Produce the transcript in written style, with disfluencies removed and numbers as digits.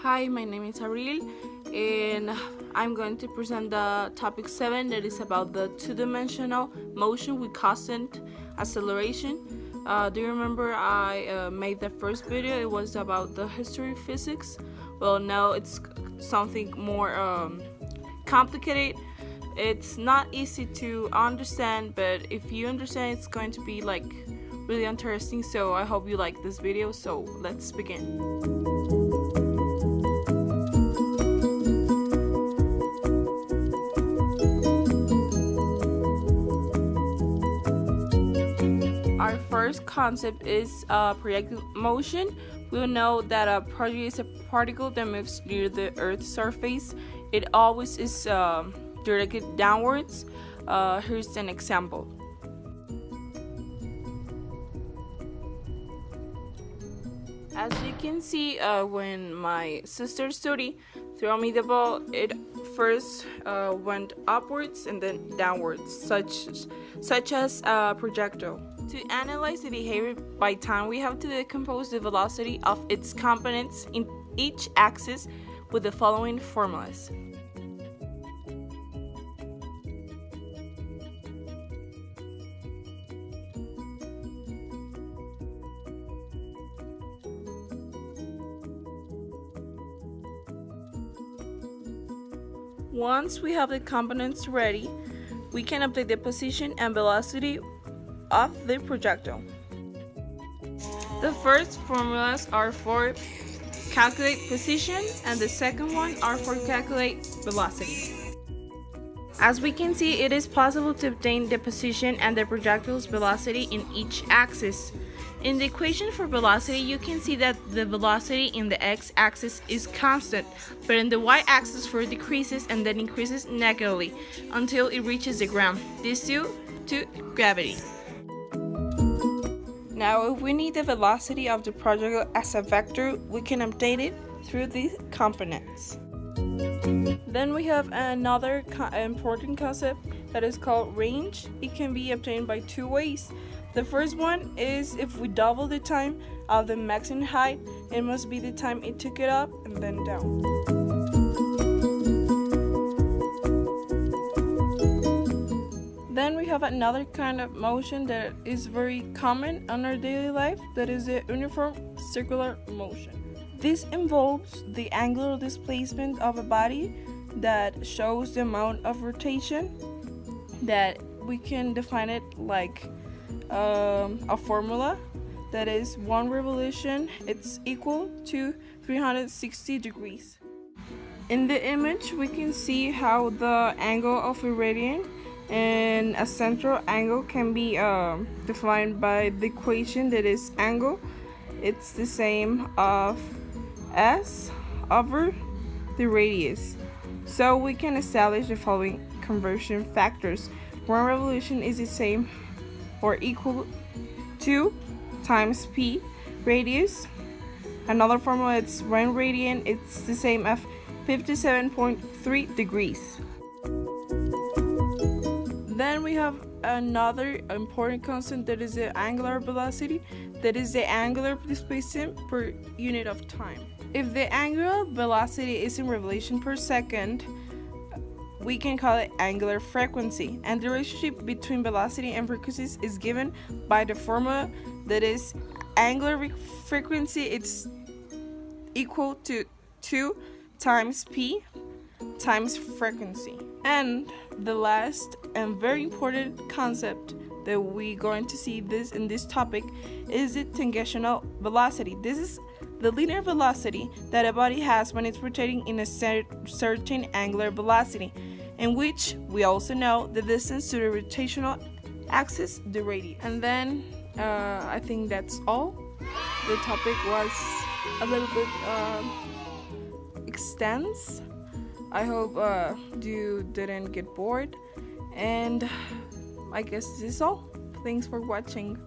Hi, my name is Ariel, and I'm going to present the topic 7 that is about the two-dimensional motion with constant acceleration. Do you remember I made the first video? It was about the history of physics. Well, now it's something more complicated. It's not easy to understand, but if you understand, it's going to be like really interesting. So I hope you like this video. So let's begin. Our first concept is projectile motion. We'll know that a project is a particle that moves near the Earth's surface. It always is directed downwards. Here's an example. As you can see, when my sister Suri threw me the ball, it first went upwards and then downwards, such as a projectile. To analyze the behavior by time, we have to decompose the velocity of its components in each axis with the following formulas. Once we have the components ready, we can update the position and velocity of the projectile. The first formulas are for calculate position and the second one are for calculate velocity. As we can see, it is possible to obtain the position and the projectile's velocity in each axis. In the equation for velocity, you can see that the velocity in the x-axis is constant, but in the y-axis it decreases and then increases negatively until it reaches the ground. This due to gravity. Now, if we need the velocity of the projectile as a vector, we can update it through these components. Then we have another important concept that is called range. It can be obtained by two ways. The first one is if we double the time of the maximum height, it must be the time it took it up and then down. Then we have another kind of motion that is very common in our daily life, that is the uniform circular motion. This involves the angular displacement of a body that shows the amount of rotation, that we can define it like a formula that is one revolution, it's equal to 360 degrees. In the image, we can see how the angle of a radian and a central angle can be defined by the equation that is angle. It's the same of s over the radius. So we can establish the following conversion factors. One revolution is the same or equal to times p radius. Another formula, it's 1 radian, it's the same as 57.3 degrees. Then we have another important constant that is the angular velocity, that is the angular displacement per unit of time. If the angular velocity is in revolution per second, we can call it angular frequency, and the relationship between velocity and frequencies is given by the formula that is angular frequency, it's equal to 2 times p times frequency. And the last and very important concept that we're going to see this in this topic is the tangential velocity. This is the linear velocity that a body has when it's rotating in a certain angular velocity, in which we also know the distance to the rotational axis, the radius. And then I think that's all. The topic was a little bit extensive. I hope you didn't get bored, and I guess this is all. Thanks for watching.